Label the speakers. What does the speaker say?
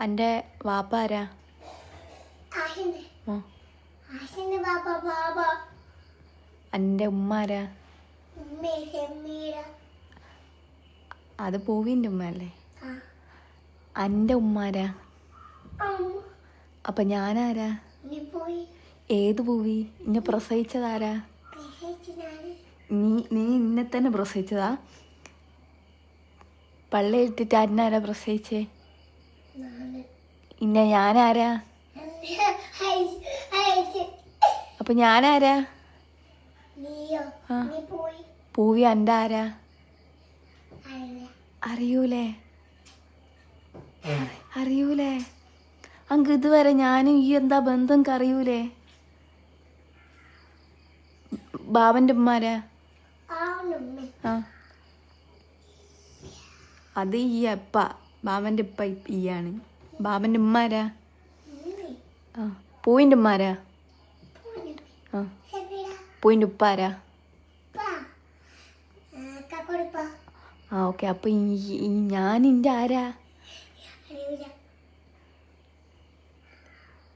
Speaker 1: എൻ്റെ വാപ്പ ആരാ? എൻ്റെ ഉമ്മ ആരാ? അത് പൂവിൻ്റെ ഉമ്മ അല്ലേ? എൻ്റെ ഉമ്മ ആരാ? അപ്പം ഞാനാരാ? ഏത് പൂവി? ഇന്നെ പ്രസവിച്ചതാരാ? നീ ഇന്നെ തന്നെ പ്രസവിച്ചതാ? പള്ളിയിട്ടിട്ട് അന്നാരാ പ്രസവിച്ചേ? ഇന്നെ ഞാനാരാ? അപ്പൊ ഞാനാരാ? പൂവി എൻ്റെ ആരാ? അറിയൂലേ? അറിയൂലേ? അങ്ക് ഇതുവരെ ഞാനും ഈ എന്താ ബന്ധം അറിയൂലേ? ബാബന്റെ ഉമ്മാരാ? ആ അത് ഈ അപ്പ ബാബന്റെ ഉപ്പ ഈയാണ്. ബാബന്റെ ഉമ്മാരാ? ആ പൂവിൻ്റെ ഉമ്മാരാ? ആ പൂവിൻ്റെ ഉപ്പാരാ? ആ ഓക്കെ. അപ്പൊ ഞാൻ ഇന്റെ ആരാ?